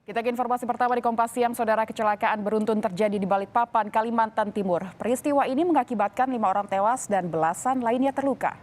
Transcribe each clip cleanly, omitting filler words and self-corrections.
Kita ke informasi pertama di Kompas Siang, Saudara. Kecelakaan beruntun terjadi di Balikpapan, Kalimantan Timur. Peristiwa ini mengakibatkan 5 orang tewas dan belasan lainnya terluka.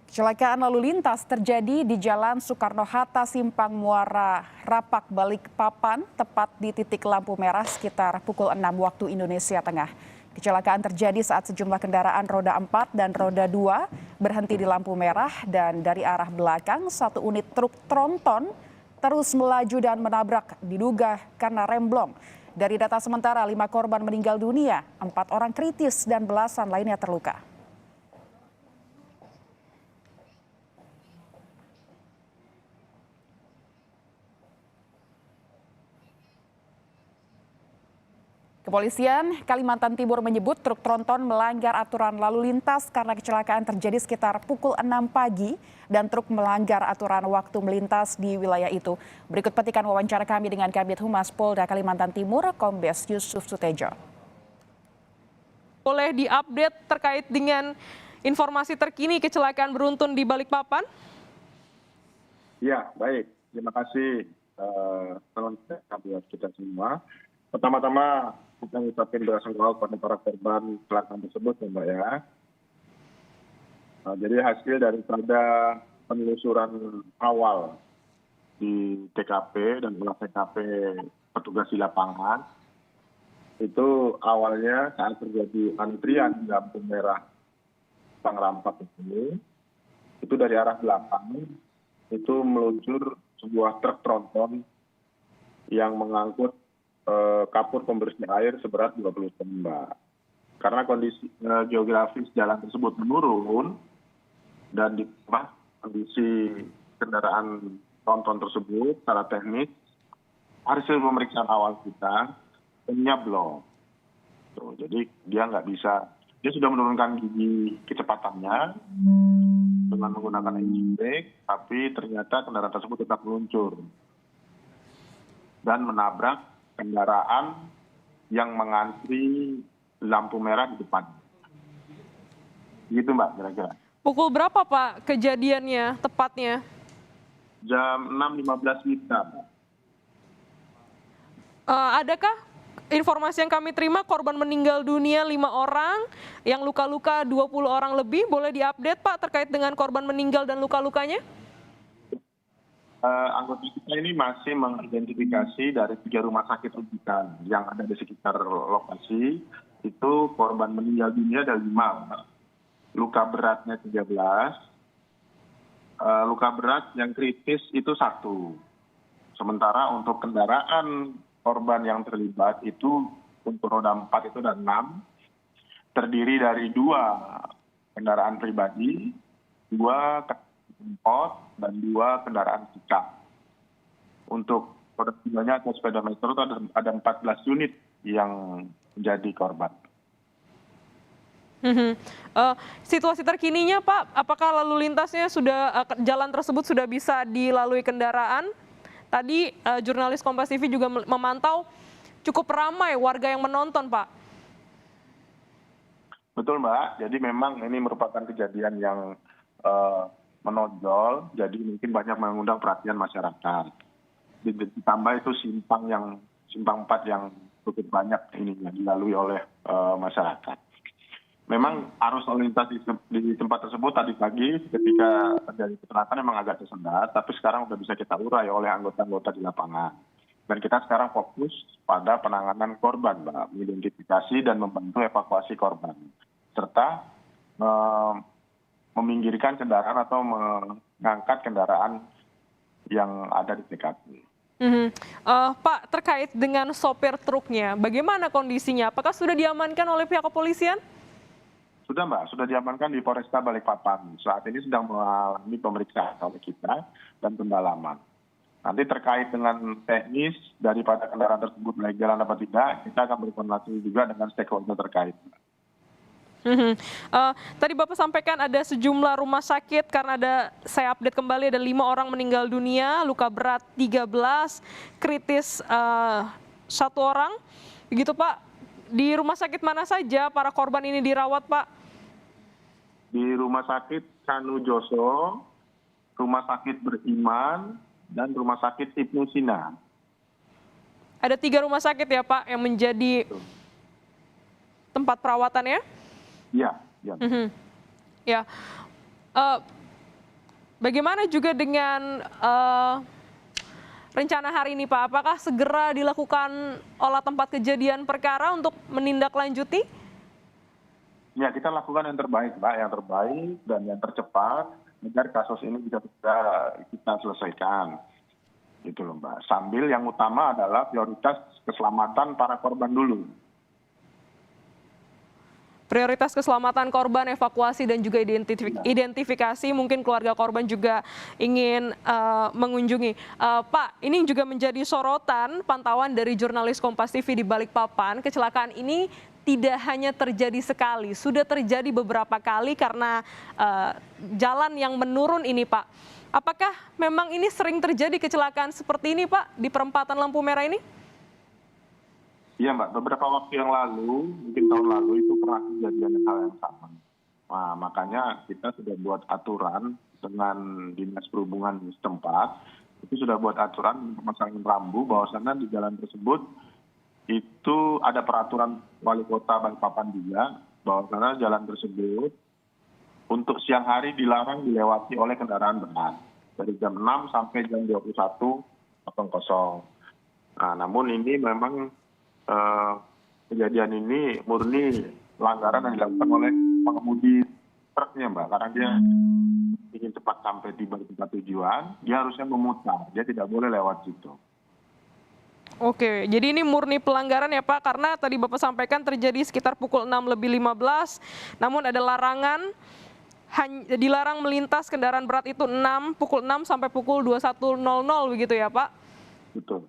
Kecelakaan lalu lintas terjadi di Jalan Soekarno-Hatta, Simpang Muara Rapak, Balikpapan, tepat di titik lampu merah sekitar pukul 6 waktu Indonesia Tengah. Kecelakaan terjadi saat sejumlah kendaraan roda 4 dan roda 2 berhenti di lampu merah dan dari arah belakang satu unit truk tronton terus melaju dan menabrak, diduga karena remblong. Dari data sementara 5 korban meninggal dunia, 4 orang kritis dan belasan lainnya terluka. Kepolisian Kalimantan Timur menyebut truk tronton melanggar aturan lalu lintas karena kecelakaan terjadi sekitar pukul 6 pagi dan truk melanggar aturan waktu melintas di wilayah itu. Berikut petikan wawancara kami dengan Kabid Humas Polda Kalimantan Timur, Kombes Yusuf Sutejo. Boleh diupdate terkait dengan informasi terkini kecelakaan beruntun di Balikpapan? Ya, baik. Terima kasih teman buat kita semua. Pertama-tama kita ngucapin belasungkawa kepada para korban kecelakaan tersebut ya Mbak ya. Jadi hasil daripada penelusuran awal di TKP dan olah TKP petugas di lapangan, itu awalnya saat terjadi antrian di lampu merah Pangrampat itu dari arah belakang itu meluncur sebuah truk tronton yang mengangkut kapur pembersih air seberat 20 ton, Mbak. Karena kondisi geografis jalan tersebut menurun dan ditambah kondisi kendaraan tronton tersebut secara teknis, hasil pemeriksaan awal kita nyablon. Jadi dia nggak bisa, dia sudah menurunkan gigi kecepatannya dengan menggunakan engine brake, tapi ternyata kendaraan tersebut tetap meluncur dan menabrak kendaraan yang mengantri lampu merah di depan. Gitu Mbak kira-kira. Pukul berapa Pak kejadiannya tepatnya? Jam 6.15 WIB. Adakah informasi yang kami terima korban meninggal dunia 5 orang, yang luka-luka 20 orang lebih? Boleh diupdate Pak terkait dengan korban meninggal dan luka-lukanya? Anggota kita ini masih mengidentifikasi dari 3 rumah sakit rujukan yang ada di sekitar lokasi. Itu korban meninggal dunia ada 5, luka beratnya 13, luka berat yang kritis itu 1. Sementara untuk kendaraan korban yang terlibat itu untuk roda 4 itu ada 6, terdiri dari 2 kendaraan pribadi, 2 angkot, dan 2 kendaraan pickup. Untuk roda 3-nya atau sepeda motor itu ada 14 unit yang menjadi korban. Situasi terkininya Pak, apakah lalu lintasnya jalan tersebut sudah bisa dilalui kendaraan? Tadi jurnalis Kompas TV juga memantau cukup ramai warga yang menonton Pak. Betul Mbak, jadi memang ini merupakan kejadian yang menonjol, jadi mungkin banyak mengundang perhatian masyarakat. Ditambah itu simpang 4 yang cukup banyak ini yang dilalui oleh masyarakat. Memang arus lalu lintas di tempat tersebut tadi pagi ketika terjadi kecelakaan memang agak tersendat, tapi sekarang sudah bisa kita urai oleh anggota-anggota di lapangan. Dan kita sekarang fokus pada penanganan korban, Mbak, mengidentifikasi dan membantu evakuasi korban, serta meminggirkan kendaraan atau mengangkat kendaraan yang ada di TKP. Pak, terkait dengan sopir truknya, bagaimana kondisinya? Apakah sudah diamankan oleh pihak kepolisian? Sudah Mbak, sudah diamankan di Polresta Balikpapan. Saat ini sedang mengalami pemeriksaan oleh kita dan pendalaman. Nanti terkait dengan teknis daripada kendaraan tersebut legal apa tidak, kita akan berkoordinasi juga dengan stakeholder terkait. Tadi Bapak sampaikan ada sejumlah rumah sakit karena saya update kembali ada 5 orang meninggal dunia, luka berat 13, kritis 1 orang. Begitu Pak, di rumah sakit mana saja para korban ini dirawat Pak? Rumah Sakit Kanu Joso, Rumah Sakit Beriman, dan Rumah Sakit Ibnu Sina. Ada 3 rumah sakit ya Pak yang menjadi tempat perawatannya? Iya, ya. Ya. Bagaimana juga dengan rencana hari ini Pak? Apakah segera dilakukan olah tempat kejadian perkara untuk menindaklanjuti? Ya, kita lakukan yang terbaik, Mbak, yang terbaik dan yang tercepat agar kasus ini bisa kita selesaikan. Gitu loh, Mbak. Sambil yang utama adalah prioritas keselamatan para korban dulu. Prioritas keselamatan korban, evakuasi dan juga identifikasi, mungkin keluarga korban juga ingin mengunjungi. Pak, ini juga menjadi sorotan pantauan dari jurnalis Kompas TV di Balikpapan. Kecelakaan ini tidak hanya terjadi sekali, sudah terjadi beberapa kali karena jalan yang menurun ini, Pak. Apakah memang ini sering terjadi kecelakaan seperti ini, Pak, di perempatan lampu merah ini? Iya, Mbak. Beberapa waktu yang lalu, mungkin tahun lalu itu pernah kejadian hal yang sama. Nah, makanya kita sudah buat aturan dengan Dinas Perhubungan setempat. Itu sudah buat aturan pemasangan rambu bahwasannya di jalan tersebut itu ada peraturan wali kota Balikpapan juga bahwasannya jalan tersebut untuk siang hari dilarang dilewati oleh kendaraan berat dari jam 6 sampai jam 21.00. Nah, namun ini memang kejadian ini murni pelanggaran yang dilakukan oleh pengemudi truknya, Mbak, karena dia ingin cepat sampai di tempat tujuan, dia harusnya memutar, dia tidak boleh lewat situ. Oke, jadi ini murni pelanggaran ya Pak, karena tadi Bapak sampaikan terjadi sekitar pukul 6:15, namun ada larangan, dilarang melintas kendaraan berat itu pukul 6 sampai pukul 21.00 begitu ya Pak? Betul.